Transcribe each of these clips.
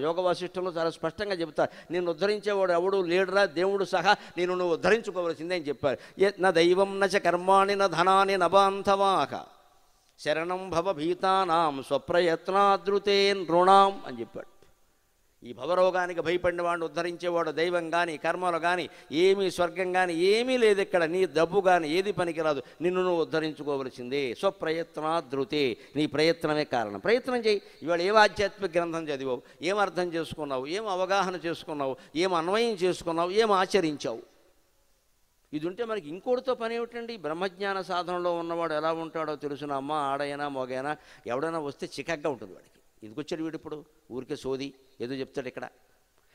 యోగ వాసిష్టంలో చాలా స్పష్టంగా చెబుతారు, నిన్ను ఉద్ధరించేవాడు ఎవడు లేడురా, దేవుడు సహా నేను నువ్వు ఉద్ధరించుకోవలసిందే అని చెప్పారు. నా దైవం నచ కర్మాణి న ధనాని నబాంధవాక శరణం భవ భీతానాం స్వప్రయత్నాదృతే నృణాం అని చెప్పాడు. ఈ భవరోగానికి భయపడిన వాడిని ఉద్ధరించేవాడు దైవం కానీ కర్మలు కానీ ఏమీ స్వర్గం కానీ ఏమీ లేదు ఇక్కడ, నీ డబ్బు కానీ ఏది పనికిరాదు, నిన్ను నువ్వు ఉద్ధరించుకోవలసిందే. స్వప్రయత్నాదృతే, నీ ప్రయత్నమే కారణం. ప్రయత్నం చేయి. ఇవాళ ఏం ఆధ్యాత్మిక గ్రంథం చదివావు, ఏం అర్థం చేసుకున్నావు, ఏం అవగాహన చేసుకున్నావు, ఏం అన్వయం చేసుకున్నావు, ఏం ఆచరించావు? ఇది ఉంటే మనకి ఇంకోటితో పని ఏమిటండి? బ్రహ్మజ్ఞాన సాధనలో ఉన్నవాడు ఎలా ఉంటాడో తెలుసున, అమ్మ ఆడైనా మొగైనా ఎవడైనా వస్తే చికగ్గా ఉంటుంది వాడికి. ఎందుకు వచ్చాడు వీడు ఇప్పుడు, ఊరికే సోది ఏదో చెప్తాడు ఇక్కడ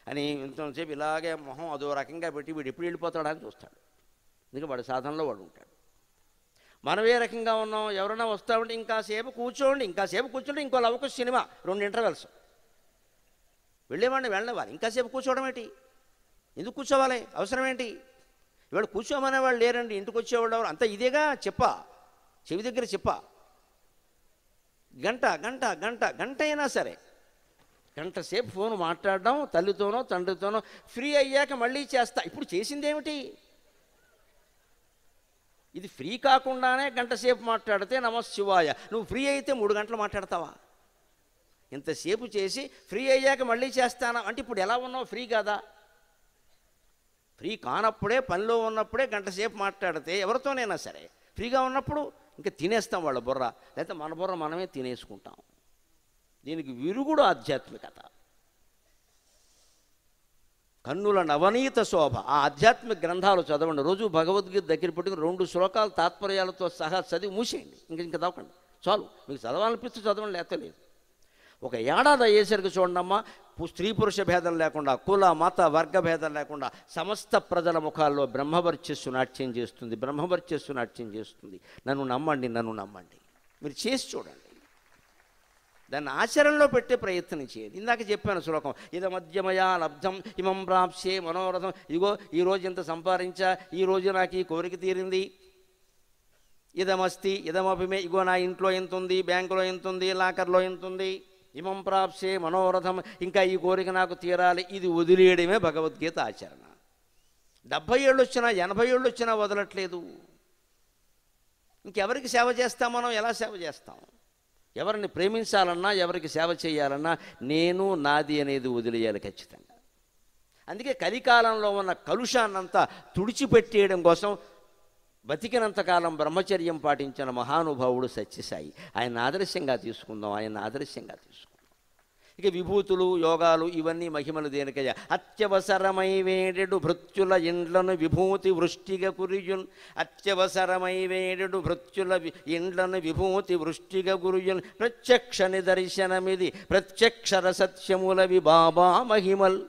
అని ఇంతసేపు ఇలాగే మొహం అదో రకంగా పెట్టి వీడు ఎప్పుడు వెళ్ళిపోతాడని చూస్తాడు. ఎందుకంటే వాడి సాధనలో వాడు ఉంటాడు. మనం ఏ రకంగా ఉన్నాం, ఎవరైనా వస్తామంటే ఇంకాసేపు కూర్చోండి, ఇంకాసేపు కూర్చోండి, ఇంకో లవకు సినిమా 2 ఇంటర్వెల్స్ వెళ్ళేవాడిని వెళ్ళనివ్వాలి. ఇంకాసేపు కూర్చోవడం ఏంటి, ఎందుకు కూర్చోవాలి, అవసరం ఏంటి? ఇవాళ కూర్చోమనేవాళ్ళు లేరండి, ఇంటికి వచ్చేవాళ్ళు ఎవరు అంతా ఇదేగా చెప్పా, చెవి దగ్గర చెప్పా. గంట గంట గంట గంట అయినా సరే గంట సేపు ఫోన్ మాట్లాడడం తల్లితోనో తండ్రితోనో, ఫ్రీ అయ్యాక మళ్ళీ చేస్తా. ఇప్పుడు చేసిందేమిటి? ఇది ఫ్రీ కాకుండానే గంట సేపు మాట్లాడితే నమశివాయ, నువ్వు ఫ్రీ అయితే 3 గంటలు మాట్లాడతావా? ఇంతసేపు చేసి ఫ్రీ అయ్యాక మళ్ళీ చేస్తానా అంటే ఇప్పుడు ఎలా ఉన్నావు, ఫ్రీ కాదా? ఫ్రీ కానప్పుడే, పనిలో ఉన్నప్పుడే గంట సేపు మాట్లాడితే ఎవరితోనైనా సరే, ఫ్రీగా ఉన్నప్పుడు ఇంకా తినేస్తాం వాళ్ళ బుర్ర, లేకపోతే మన బుర్ర మనమే తినేసుకుంటాం. దీనికి విరుగుడు ఆధ్యాత్మికత. కన్నుల నవనీత శోభ. ఆ ఆధ్యాత్మిక గ్రంథాలు చదవండి. రోజు భగవద్గీత దగ్గర పెట్టుకుని 2 శ్లోకాలు తాత్పర్యాలతో సహా చదివి మూసేయండి. ఇంకా చదవకండి, చాలు. మీకు చదవాలనిపిస్తే చదవండి, లేకపోతే లేదు. ఒక ఏడాది అయ్యేసరికి చూడండమ్మా, స్త్రీ పురుష భేదం లేకుండా, కుల మత వర్గ భేదం లేకుండా సమస్త ప్రజల ముఖాల్లో బ్రహ్మవర్చస్సు నాట్యం చేస్తుంది, బ్రహ్మవర్చస్సు నాట్యం చేస్తుంది. నన్ను నమ్మండి, నన్ను నమ్మండి. మీరు చేసి చూడండి, దాన్ని ఆచరణలో పెట్టే ప్రయత్నం చేయండి. ఇందాక చెప్పాను శ్లోకం, ఇదమద్యమయా లబ్ధం ఇమం ప్రాప్స్యే మనోరథం. ఇగో ఈరోజు ఇంత సంపాదించా, ఈరోజు నాకు ఈ కోరిక తీరింది. ఇదమస్తి ఇదమభిమే, ఇగో నా ఇంట్లో ఎంత ఉంది, బ్యాంకులో ఎంత ఉంది, లాకర్లో ఎంత ఉంది. ఇమం ప్రాప్స్యే మనోరథం, ఇంకా ఈ కోరిక నాకు తీరాలి. ఇది వదిలేయడమే భగవద్గీత ఆచరణ. 70 ఏళ్ళు వచ్చినా 80 ఏళ్ళు వచ్చినా వదలట్లేదు. ఇంకెవరికి సేవ చేస్తాం మనం, ఎలా సేవ చేస్తాం? ఎవరిని ప్రేమించాలన్నా, ఎవరికి సేవ చేయాలన్నా నేను నాది అనేది వదిలేయాలి ఖచ్చితంగా. అందుకే కలికాలంలో ఉన్న కలుషాన్నంతా తుడిచిపెట్టేయడం కోసం బతికినంతకాలం బ్రహ్మచర్యం పాటించిన మహానుభావుడు సత్యసాయి. ఆయన ఆదర్శంగా తీసుకుందాం, ఆయన ఆదర్శంగా తీసుకుందాం. ఇక విభూతులు యోగాలు ఇవన్నీ మహిమలు దేనికయ్యా? అత్యవసరమై వేడెడు భృత్యుల ఇండ్లను విభూతి వృష్టిగా కురియున్, అత్యవసరమై వేడెడు భృత్యుల ఇండ్లను విభూతి వృష్టిగా గురియున్, ప్రత్యక్ష నిదర్శనమిది ప్రత్యక్షర సత్యములవి బాబా మహిమల్.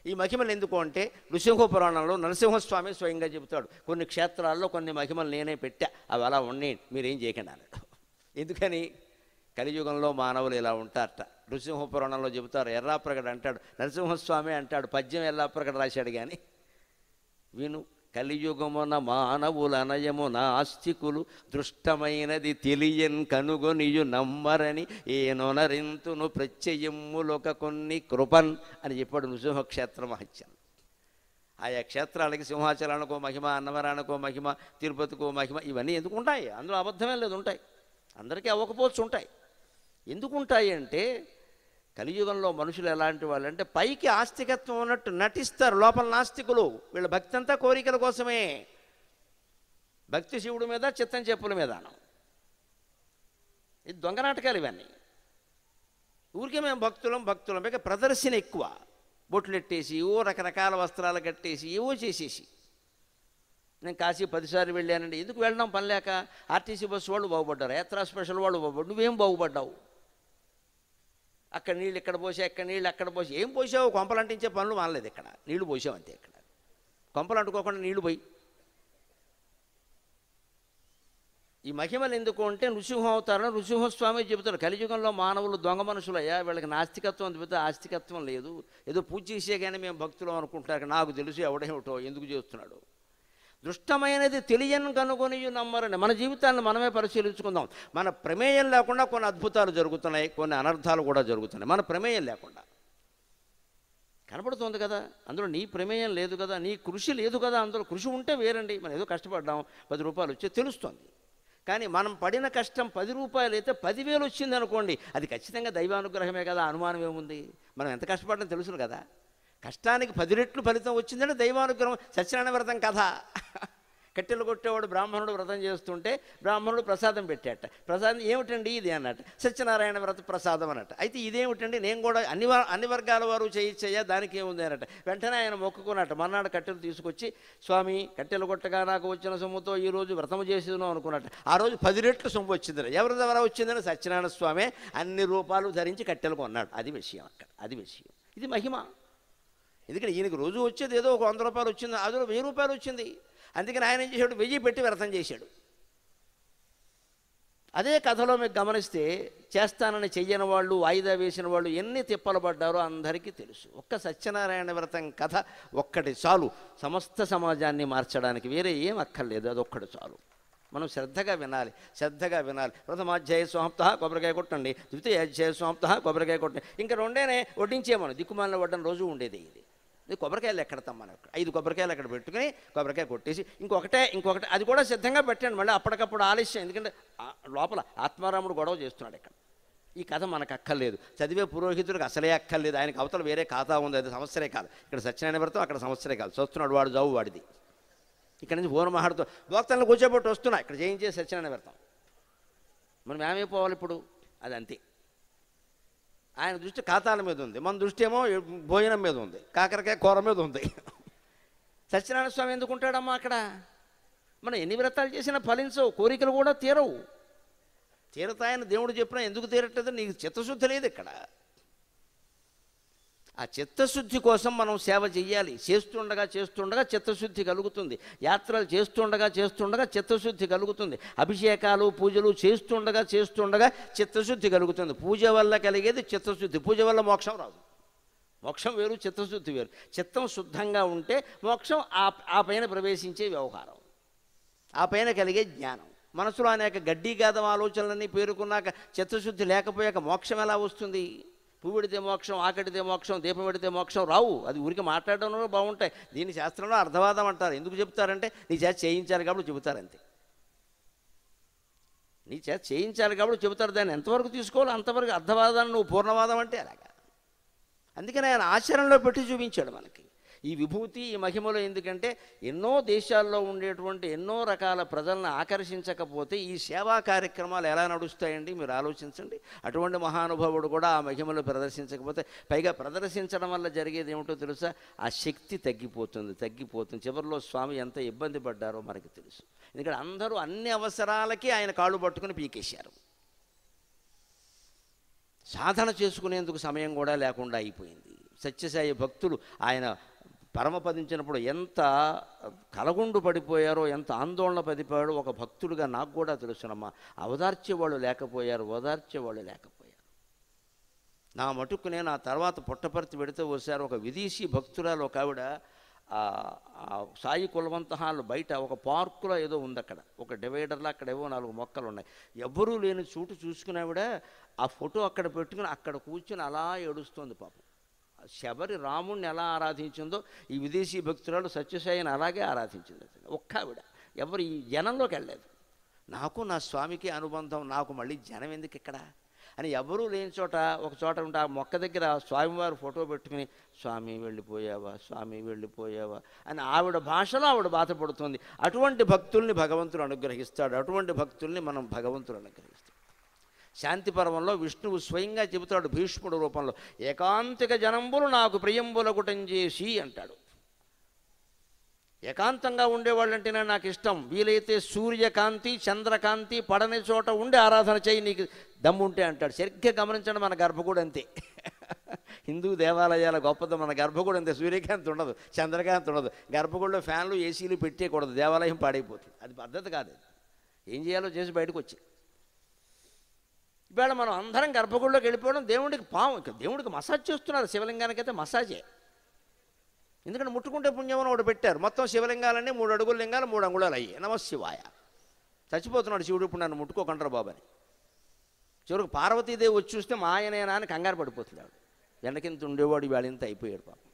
ఈ మహిమలు ఎందుకు అంటే, నృసింహ పురాణంలో నరసింహస్వామి స్వయంగా చెబుతాడు, కొన్ని క్షేత్రాల్లో కొన్ని మహిమలు నేనే పెట్టా, అవి అలా ఉన్నాయి, మీరేం చేయకండి అన్నాడు. ఎందుకని? కలియుగంలో మానవులు ఇలా ఉంటారట. నృసింహ పురాణంలో చెబుతారు, ఎర్రాప్రగడ అంటాడు, నరసింహస్వామి అంటాడు, పద్యం ఎర్రాప్రగడ రాశాడు. కానీ విను, కలియుగమున మానవుల అనయము నాస్తికులు దృష్టమైనది తెలియన్ కనుగొనియు నమ్మరని ఏనొనరింతును ప్రత్యయములొక కొన్ని కృపన్ అని చెప్పాడు నృసింహక్షేత్ర మహత్యం. ఆయా క్షేత్రాలకి సింహాచలానికో మహిమ, అన్నవరానికో మహిమ, తిరుపతికో మహిమ, ఇవన్నీ ఎందుకు ఉంటాయి? అందులో అబద్ధమే లేదు, ఉంటాయి. అందరికీ అవ్వకపోవచ్చు, ఉంటాయి. ఎందుకు ఉంటాయి అంటే, కలియుగంలో మనుషులు ఎలాంటి వాళ్ళు అంటే, పైకి ఆస్తికత్వం ఉన్నట్టు నటిస్తారు, లోపల నాస్తికులు. వీళ్ళ భక్తి అంతా కోరికల కోసమే. భక్తి శివుడి మీద, చిత్తం చెప్పుల మీద. ఇది దొంగ నాటకాలు ఇవన్నీ. ఊరికే మేము భక్తులం ఇక ప్రదర్శన ఎక్కువ. బొట్లు ఎట్టేసి, ఓ రకరకాల వస్త్రాలు కట్టేసి, ఏవో చేసేసి. నేను కాశీ 10 సార్లు వెళ్ళానండి. ఎందుకు వెళ్ళడం? పని లేక. ఆర్టీసీ బస్సు వాళ్ళు బాగుపడ్డారు, యాత్రా స్పెషల్ వాళ్ళు బాగుపడ్డారు, నువ్వేం బాగుపడ్డావు? అక్కడ నీళ్ళు ఇక్కడ పోసా, ఎక్కడ నీళ్ళు అక్కడ పోసి, ఏం పోసావు? కొంపలు అంటించే పనులు మానలేదు ఇక్కడ, నీళ్లు పోసావు అంతే. ఇక్కడ కొంపలు అంటుకోకుండా నీళ్లు పోయి. ఈ మహిమలు ఎందుకు అంటే, నృసింహ అవతారం నృసింహస్వామి చెబుతాడు, కలియుగంలో మానవులు దొంగ మనుషులయ్యా, వీళ్ళకి నాస్తికత్వం చెబితే ఆస్తికత్వం లేదు. ఏదో పూజ చేసే కానీ మేము భక్తులు అనుకుంటారు, నాకు తెలుసు ఎవడేమిటో ఎందుకు చేస్తున్నాడు. దృష్టమైనది తెలియని కనుగొని నమ్మరని. మన జీవితాన్ని మనమే పరిశీలించుకుందాం. మన ప్రమేయం లేకుండా కొన్ని అద్భుతాలు జరుగుతున్నాయి, కొన్ని అనర్థాలు కూడా జరుగుతున్నాయి. మన ప్రమేయం లేకుండా కనపడుతోంది కదా, అందులో నీ ప్రమేయం లేదు కదా, నీ కృషి లేదు కదా. అందులో కృషి ఉంటే వేరండి, మనం ఏదో కష్టపడ్డాం 10 రూపాయలు వచ్చే తెలుస్తుంది. కానీ మనం పడిన కష్టం 10 రూపాయలు అయితే 10,000 వచ్చింది అనుకోండి, అది ఖచ్చితంగా దైవానుగ్రహమే కదా, అనుమానం ఏముంది. మనం ఎంత కష్టపడడం తెలుసు కదా. కష్టానికి 10 రెట్లు ఫలితం వచ్చిందంటే దైవానుగ్రహం. సత్యనారాయణ వ్రతం కథ. కట్టెలు కొట్టేవాడు బ్రాహ్మణుడు వ్రతం చేస్తుంటే బ్రాహ్మణుడు ప్రసాదం పెట్టాట. ప్రసాదం ఏమిటండి ఇది అన్నట్టు. సత్యనారాయణ వ్రత ప్రసాదం అన్నట్టు. అయితే ఇదేమిటండి, నేను కూడా అన్ని వర్గాల వారు చేయొచ్చయ్యా, దానికి ఏముంది అన్నట్టు. వెంటనే ఆయన మొక్కుకున్నట్టు. మర్నాడు కట్టెలు తీసుకొచ్చి, స్వామి కట్టెలు కొట్టగా నాకు వచ్చిన సొమ్ముతో ఈరోజు వ్రతం చేసేదాం అనుకున్నట్టు. ఆ రోజు 10 రెట్లు సొమ్ము వచ్చింది. ఎవరి ద్వారా వచ్చిందని సత్యనారాయణ స్వామి అన్ని రూపాయలు ధరించి కట్టెలు కొన్నాడు. అది విషయం అక్కడ, అది విషయం. ఇది మహిమ. ఎందుకంటే ఈయనకి రోజు వచ్చేది ఏదో ఒక 100 రూపాయలు వచ్చింది, అందులో 1000 రూపాయలు వచ్చింది. అందుకని ఆయన ఏం చేశాడు, 1000 పెట్టి వ్రతం చేశాడు. అదే కథలో మీకు గమనిస్తే చేస్తానని చెయ్యని వాళ్ళు, వాయిదా వేసిన వాళ్ళు ఎన్ని తిప్పలు పడ్డారో అందరికీ తెలుసు. ఒక్క సత్యనారాయణ వ్రతం కథ ఒక్కటి చాలు సమస్త సమాజాన్ని మార్చడానికి. వేరే ఏం అక్కర్లేదు, అదొక్కటి చాలు. మనం శ్రద్ధగా వినాలి, శ్రద్ధగా వినాలి. ప్రథమాధ్యాయ సమాప్త, కొబ్బరికాయ కొట్టండి. ద్వితీయాధ్యాయ సమాప్త, కొబ్బరికాయ కొట్టండి. ఇంకా 2 వడ్డించేమను. దిక్కుమాలిన వడ్డన రోజు ఉండేది ఇది. కొబ్బరికాయలు ఎక్కడతాం మనం. 5 కొబ్బరికాయలు అక్కడ పెట్టుకుని కొబ్బరికాయ కొట్టేసి ఇంకొకటి అది కూడా సిద్ధంగా పెట్టండి. మళ్ళీ అప్పటికప్పుడు ఆలస్యం. ఎందుకంటే లోపల ఆత్మారాముడు గొడవ చేస్తున్నాడు ఇక్కడ. ఈ కథ మనకు అక్కర్లేదు. చదివే పురోహితుడికి అసలే అక్కర్లేదు. ఆయనకు అవతల వేరే ఖాతా ఉంది, అది సంవత్సరే కాదు. ఇక్కడ సత్యనారాయణ వ్రతం, అక్కడ సంవత్సరే కాదు. చూస్తున్నాడు వాడు జావు వాడిది. ఇక్కడ నుంచి పూర్వమహాడుతో భక్తులను కూర్చోబెట్టి వస్తున్నా, ఇక్కడ చేయించే సత్యనారాయణ వ్రతం. మనం ఏమైపోవాలి ఇప్పుడు, అది అంతే. ఆయన దృష్టి ఖాతాల మీద ఉంది, మన దృష్టి ఏమో భోజనం మీద ఉంది, కాకరకాయ కూర మీద ఉంది. సత్యనారాయణ స్వామి ఎందుకు ఉంటాడమ్మా అక్కడ? మనం ఎన్ని వ్రతాలు చేసినా ఫలించవు, కోరికలు కూడా తీరవు. తీరతాయని దేవుడు చెప్పినా ఎందుకు తీరట్లేదు, నీకు చిత్తశుద్ధి లేదు ఇక్కడ. ఆ చిత్తశుద్ధి కోసం మనం సేవ చెయ్యాలి. చేస్తుండగా చిత్తశుద్ధి కలుగుతుంది. యాత్రలు చేస్తుండగా చిత్తశుద్ధి కలుగుతుంది. అభిషేకాలు పూజలు చేస్తుండగా చిత్తశుద్ధి కలుగుతుంది. పూజ వల్ల కలిగేది చిత్తశుద్ధి. పూజ వల్ల మోక్షం రాదు. మోక్షం వేరు, చిత్తశుద్ధి వేరు. చిత్తం శుద్ధంగా ఉంటే మోక్షం ఆ పైన ప్రవేశించే వ్యవహారం, ఆ పైన కలిగే జ్ఞానం. మనసులో అనేక గడ్డీగాదం ఆలోచనలన్నీ పేరుకున్నాక చిత్తశుద్ధి లేకపోయాక మోక్షం ఎలా వస్తుంది? పువ్వు పెడితే మోక్షం, ఆకడితే మోక్షం, దీపం పెడితే మోక్షం రావు. అది ఊరికి మాట్లాడడంలో బాగుంటాయి. దీని శాస్త్రంలో అర్థవాదం అంటారు. ఎందుకు చెప్తారంటే నీ చేత చేయించాలి కాబట్టి చెబుతారంతే. నీ చేత చేయించాలి కాబట్టి చెబుతారు. దాన్ని ఎంతవరకు తీసుకోవాలి అంతవరకు. అర్థవాదాన్ని నువ్వు పూర్ణవాదం అంటే అలాగా. అందుకని ఆయన ఆచరణలో పెట్టి చూపించాడు మనకి ఈ విభూతి, ఈ మహిమలో. ఎందుకంటే ఎన్నో దేశాల్లో ఉండేటువంటి ఎన్నో రకాల ప్రజలను ఆకర్షించకపోతే ఈ సేవా కార్యక్రమాలు ఎలా నడుస్తాయండి మీరు ఆలోచించండి. అటువంటి మహానుభావుడు కూడా ఆ మహిమలు ప్రదర్శించకపోతే, పైగా ప్రదర్శించడం వల్ల జరిగేది ఏమిటో తెలుసా? ఆ శక్తి తగ్గిపోతుంది. చివరిలో స్వామి ఎంత ఇబ్బంది పడ్డారో మనకి తెలుసు. ఎందుకంటే అందరూ అన్ని అవసరాలకి ఆయన కాళ్ళు పట్టుకుని పీకేశారు. సాధన చేసుకునేందుకు సమయం కూడా లేకుండా అయిపోయింది. సత్యసాయి భక్తులు ఆయన పరమపదించినప్పుడు ఎంత కలగుండు పడిపోయారో, ఎంత ఆందోళన పడిపోయాడో ఒక భక్తుడిగా నాకు కూడా తెలుసునమ్మా. ఓదార్చేవాళ్ళు లేకపోయారు. నా మటుకు నేను ఆ తర్వాత పుట్టపర్తి పెడితే వచ్చారు ఒక విదేశీ భక్తురాలు, ఒక ఆవిడ సాయి కులవంత హాల్ బయట ఒక పార్కులో ఏదో ఉంది, అక్కడ ఒక డివైడర్లో అక్కడ ఏవో 4 మొక్కలు ఉన్నాయి. ఎవ్వరూ లేని చోటు చూసుకునేవిడ ఆ ఫోటో అక్కడ పెట్టుకుని అక్కడ కూర్చొని అలా ఏడుస్తోంది పాపం. శబరి రాముణ్ణి ఎలా ఆరాధించిందో ఈ విదేశీ భక్తురాలు సత్యసాయిని అలాగే ఆరాధించింది. ఒక్క ఆవిడ, ఎవరు ఈ జనంలోకి వెళ్ళలేదు. నాకు నా స్వామికి అనుబంధం, నాకు మళ్ళీ జనం ఎందుకు ఇక్కడ అని ఎవరూ లేని చోట ఒక చోట ఉంటే ఆ మొక్క దగ్గర స్వామివారు ఫోటో పెట్టుకుని స్వామి వెళ్ళిపోయావా అని ఆవిడ భాషలో ఆవిడ బాధపడుతుంది. అటువంటి భక్తుల్ని భగవంతుడు అనుగ్రహిస్తాడు. అటువంటి భక్తుల్ని మనం భగవంతుడు అనుగ్రహిస్తాడు. శాంతి పర్వంలో విష్ణువు స్వయంగా చెబుతాడు భీష్ముడు రూపంలో, ఏకాంతిక జనంబులు నాకు ప్రియంబులగుటం చేసి అంటాడు. ఏకాంతంగా ఉండేవాళ్ళంటేనే నాకు ఇష్టం. వీలైతే సూర్యకాంతి చంద్రకాంతి పడని చోట ఉండి ఆరాధన చేయి నీకు దమ్ముంటే అంటాడు. సరిగ్గా గమనించండి, మన గర్భగుడి అంతే. హిందూ దేవాలయాల గొప్పది. మన గర్భగుడి అంతే. సూర్యకాంతి ఉండదు, చంద్రకాంతి ఉండదు. గర్భగుడిలో ఫ్యాన్లు ఏసీలు పెట్టేయకూడదు, దేవాలయం పాడైపోతుంది. అది పద్ధతి కాదు. ఏం చేయాలో చేసి బయటకు వచ్చి ఇవాళ మనం అందరం గర్భగుడిలోకి వెళ్ళిపోవడం, దేవుడికి మసాజ్ చేస్తున్నారు. శివలింగానికి అయితే మసాజే. ఎందుకంటే ముట్టుకుంటే పుణ్యం అని ఒకటి పెట్టారు. మొత్తం శివలింగాలన్నీ 3 అడుగుల లింగాలు 3 అంగుళాలు అయ్యి. నమశివాయ. చచ్చిపోతున్నాడు శివుడు, ఇప్పుడు నన్ను ముట్టుకోకంటారు బాబని. చివరికి పార్వతీదేవి వచ్చి చూస్తే మా ఆయనేనా అని కంగారు పడిపోతున్నాడు. ఎండకింత ఉండేవాడు ఇవాళ ఇంత అయిపోయాడు పాపం.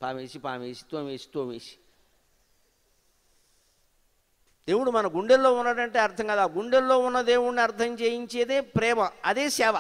పామేసి పామేసి తోమేసి తోమేసి. దేవుడు మన గుండెల్లో ఉన్నాడంటే అర్థం కాదు. ఆ గుండెల్లో ఉన్న దేవుణ్ణి అర్థం చేయించేదే ప్రేమ, అదే సేవ.